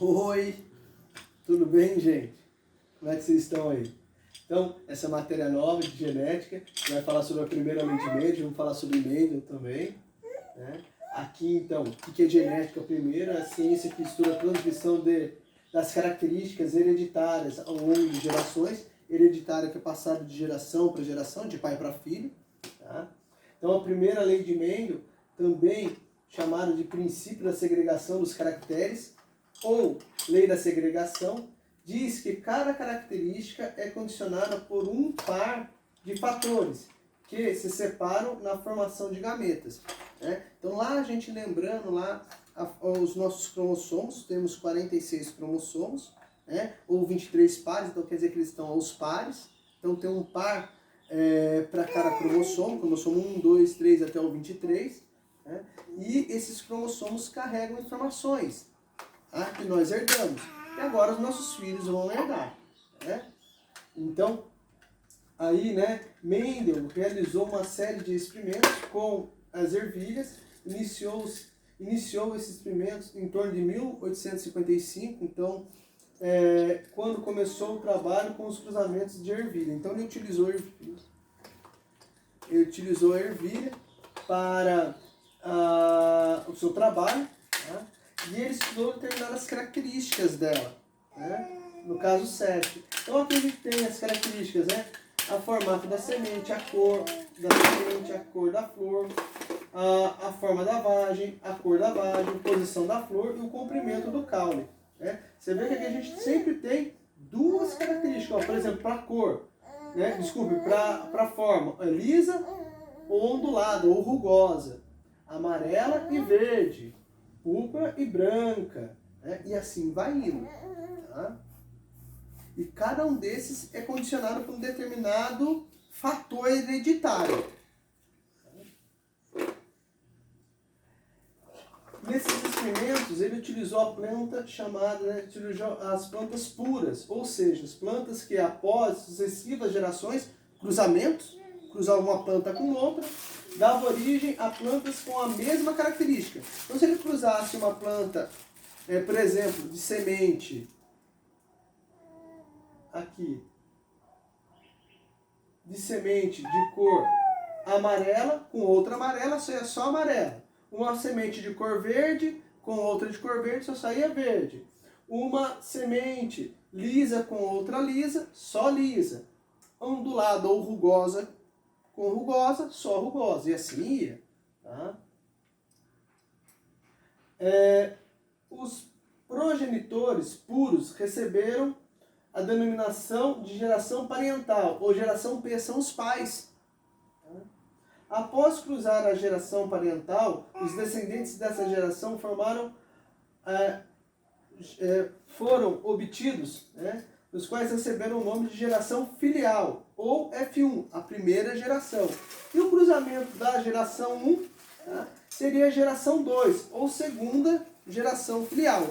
Oi, tudo bem, gente? Como é que vocês estão aí? Então, essa matéria nova de genética, vai falar sobre a primeira lei de Mendel, vamos falar sobre Mendel também, né? Aqui, então, o que é genética primeiro? É a ciência que estuda a transmissão das características hereditárias ao longo de gerações, hereditária que é passada de geração para geração, de pai para filho, tá? Então, a primeira lei de Mendel, também chamada de princípio da segregação dos caracteres, ou lei da segregação, diz que cada característica é condicionada por um par de fatores que se separam na formação de gametas, né? Então lá a gente lembrando lá os nossos cromossomos, temos 46 cromossomos, né? Ou 23 pares, então quer dizer que eles estão aos pares, então tem um par para cada cromossomo, cromossomo 1, 2, 3 até o 23, né? E esses cromossomos carregam informações, tá? Que nós herdamos. E agora os nossos filhos vão herdar, né? Então, aí, né, Mendel realizou uma série de experimentos com as ervilhas, iniciou esses experimentos em torno de 1855, então, quando começou o trabalho com os cruzamentos de ervilha. Então, ele utilizou a ervilha para o seu trabalho, tá? E ele estudou determinadas características dela, né? No caso 7. Então aqui a gente tem as características, né? O formato da semente, a cor da semente, a cor da flor, a forma da vagem, a cor da vagem, posição da flor e o comprimento do caule, né? Você vê que aqui a gente sempre tem duas características, ó, por exemplo, para a cor, né? Desculpe, para a forma, lisa ou ondulada ou rugosa, amarela e verde, púrpura e branca, né? E assim vai indo, tá? E cada um desses é condicionado por um determinado fator hereditário. Nesses experimentos, ele utilizou a planta chamada, né, utilizou as plantas puras, ou seja, as plantas que após sucessivas gerações, cruzamentos, cruzar uma planta com outra, dava origem a plantas com a mesma característica. Então, se ele cruzasse uma planta, por exemplo, de semente, aqui, de semente de cor amarela com outra amarela, saia só amarela. Uma semente de cor verde com outra de cor verde, só saía verde. Uma semente lisa com outra lisa, só lisa. Ondulada ou rugosa com rugosa, só rugosa. E assim ia, tá? Os progenitores puros receberam a denominação de geração parental, ou geração P, são os pais. Após cruzar a geração parental, os descendentes dessa geração foram obtidos, né, os quais receberam o nome de geração filial, ou F1, a primeira geração. E o cruzamento da geração 1, tá, seria a geração 2, ou segunda geração filial.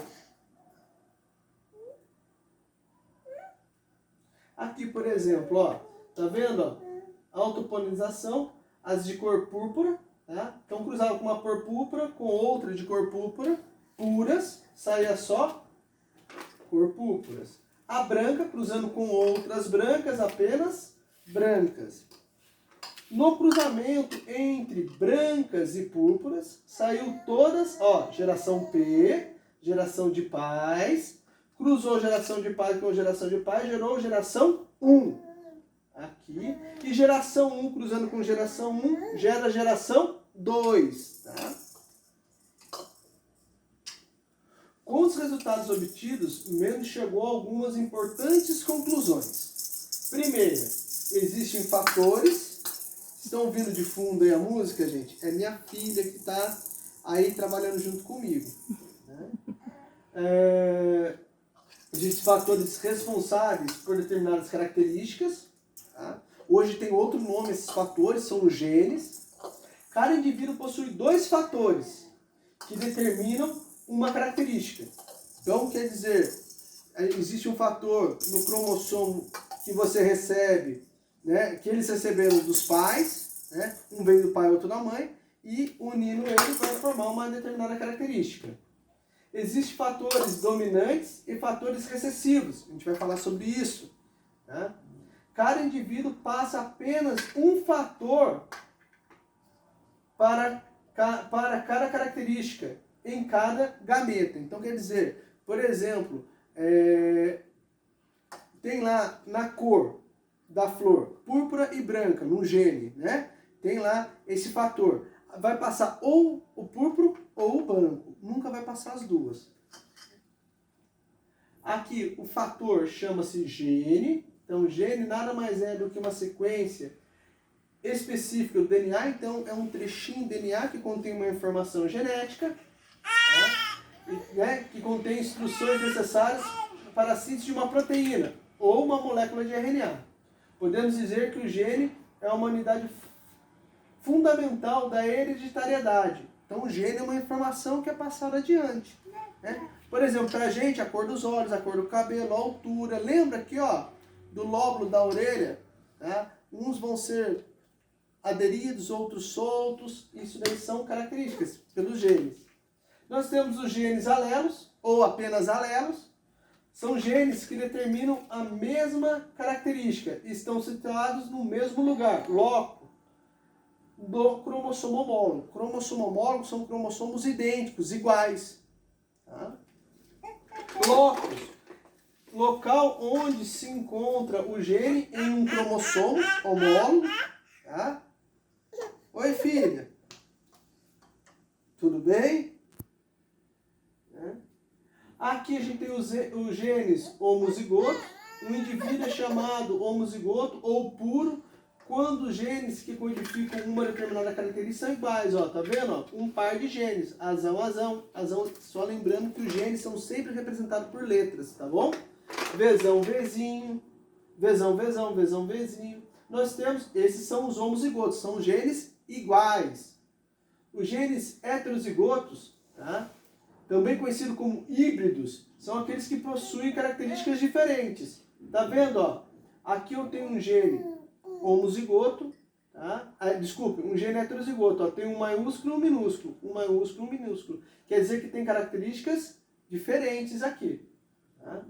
Aqui, por exemplo, ó, tá vendo? Ó, autopolinização, as de cor púrpura, tá? Então cruzava com uma cor púrpura com outra de cor púrpura, puras, saía só cor púrpuras. A branca cruzando com outras brancas, apenas brancas. No cruzamento entre brancas e púrpuras, saiu todas, ó, geração P, geração de pais, cruzou geração de pais com geração de pais, gerou geração 1. Aqui. E geração 1 cruzando com geração 1 gera geração 2. Tá? Com os resultados obtidos, Mendel chegou a algumas importantes conclusões. Primeira, existem fatores. Estão ouvindo de fundo aí a música, gente? É minha filha que está aí trabalhando junto comigo. Né? Existem fatores responsáveis por determinadas características. Tá? Hoje tem outro nome, esses fatores são os genes. Cada indivíduo possui 2 fatores que determinam uma característica. Então, quer dizer, existe um fator no cromossomo que você recebe, né, que eles receberam dos pais, né, um veio do pai, outro da mãe, e unindo eles vai formar uma determinada característica. Existem fatores dominantes e fatores recessivos. A gente vai falar sobre isso. Tá? Cada indivíduo passa apenas um fator para cada característica em cada gameta. Então, quer dizer, por exemplo, tem lá na cor da flor, púrpura e branca, no gene, né? Tem lá esse fator. Vai passar ou o púrpuro ou o branco. Nunca vai passar as duas. Aqui o fator chama-se gene. Então, gene nada mais é do que uma sequência específica do DNA. Então, é um trechinho do DNA que contém uma informação genética, né, que contém instruções necessárias para a síntese de uma proteína ou uma molécula de RNA. Podemos dizer que o gene é uma unidade fundamental da hereditariedade. Então, o gene é uma informação que é passada adiante. Né? Por exemplo, para a gente, a cor dos olhos, a cor do cabelo, a altura. Lembra aqui, ó, do lóbulo da orelha? Tá? Uns vão ser aderidos, outros soltos. Isso daí são características pelos genes. Nós temos os genes alelos, ou apenas alelos. São genes que determinam a mesma característica e estão situados no mesmo lugar, loco, do cromossomo homólogo. Cromossomo homólogo são cromossomos idênticos, iguais. Tá? Locus, local onde se encontra o gene em um cromossomo homólogo. Tá? Oi, filha. Tudo bem? Aqui a gente tem os genes homozigotos. Um indivíduo é chamado homozigoto ou puro quando os genes que codificam uma determinada característica são iguais. Ó, tá vendo? Ó, um par de genes. Azão, azão, azão. Só lembrando que os genes são sempre representados por letras, tá bom? Vzão, Vzinho. Vzão, Vzão, Vzão, Vzinho. Nós temos, esses são os homozigotos, são genes iguais. Os genes heterozigotos, tá? Também conhecidos como híbridos, são aqueles que possuem características diferentes. Tá vendo? Ó? Aqui eu tenho um gene homozigoto, tá? Desculpe, um gene heterozigoto. Ó, tem um maiúsculo e um minúsculo. Um maiúsculo e um minúsculo. Quer dizer que tem características diferentes aqui. Tá?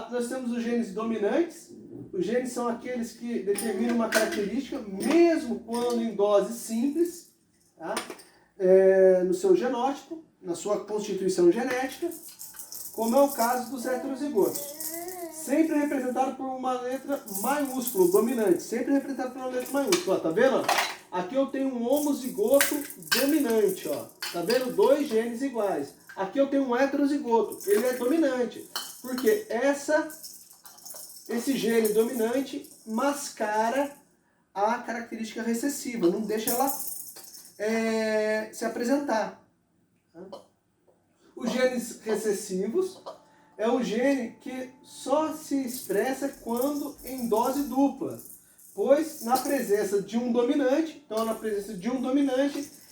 Nós temos os genes dominantes. Os genes são aqueles que determinam uma característica, mesmo quando em dose simples, tá? No seu genótipo, na sua constituição genética, como é o caso dos heterozigotos. Sempre representado por uma letra maiúscula, dominante. Sempre representado por uma letra maiúscula. Ó, tá vendo? Aqui eu tenho um homozigoto dominante. Ó. Tá vendo? Dois genes iguais. Aqui eu tenho um heterozigoto. Ele é dominante. Porque esse gene dominante mascara a característica recessiva. Não deixa ela se apresentar. Os genes recessivos é o gene que só se expressa quando em dose dupla, pois na presença de um dominante,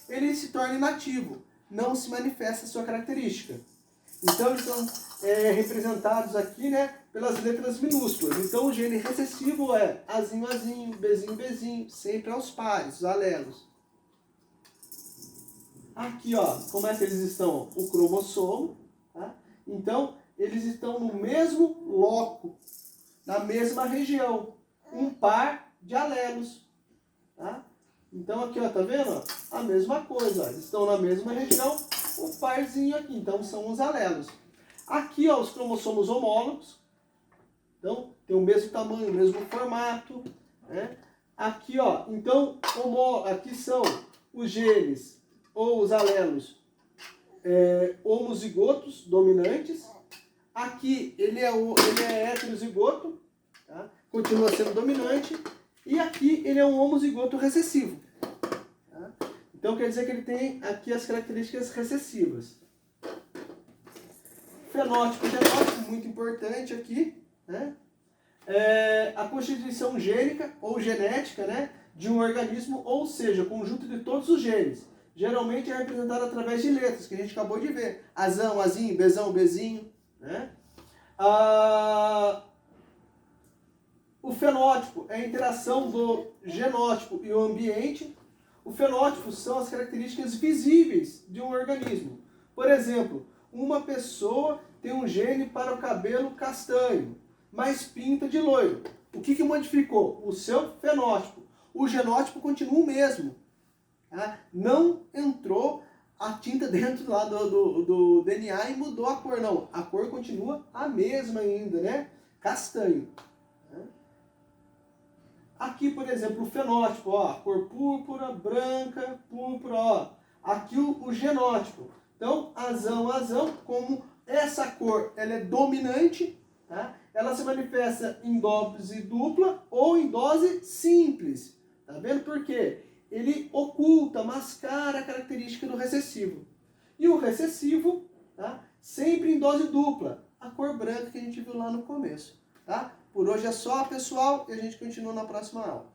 ele se torna inativo, não se manifesta a sua característica. Então eles são representados aqui, né, pelas letras minúsculas. Então o gene recessivo é Azinho, Azinho, Bzinho, Bzinho, sempre aos pares, os alelos. Aqui, ó, como é que eles estão? O cromossomo, tá? Então, eles estão no mesmo loco, na mesma região, um par de alelos, tá? Então, aqui, ó, tá vendo? Ó, a mesma coisa, ó, eles estão na mesma região, um parzinho aqui, então são os alelos. Aqui, ó, os cromossomos homólogos, então, tem o mesmo tamanho, o mesmo formato, né? Aqui, ó, então, aqui são os genes ou os alelos homozigotos dominantes. Aqui ele é heterozigoto, tá? Continua sendo dominante. E aqui ele é um homozigoto recessivo. Tá? Então quer dizer que ele tem aqui as características recessivas. Fenótipo e genótipo, muito importante aqui, né? A constituição gênica ou genética, né, de um organismo, ou seja, o conjunto de todos os genes. Geralmente é representado através de letras, que a gente acabou de ver. Azão, azinho, bezão, bezinho. Né? O fenótipo é a interação do genótipo e o ambiente. O fenótipo são as características visíveis de um organismo. Por exemplo, uma pessoa tem um gene para o cabelo castanho, mas pinta de loiro. O que modificou? O seu fenótipo. O genótipo continua o mesmo. Tá? Não entrou a tinta dentro lá do DNA e mudou a cor, não. A cor continua a mesma ainda, né? Castanho. Aqui, por exemplo, o fenótipo, ó, a cor púrpura, branca, púrpura, ó. Aqui o genótipo. Então, azão, como essa cor ela é dominante, tá? Ela se manifesta em dose dupla ou em dose simples. Tá vendo por quê? Ele oculta, mascara a característica do recessivo. E o recessivo, tá? Sempre em dose dupla, a cor branca que a gente viu lá no começo. Tá? Por hoje é só, pessoal, e a gente continua na próxima aula.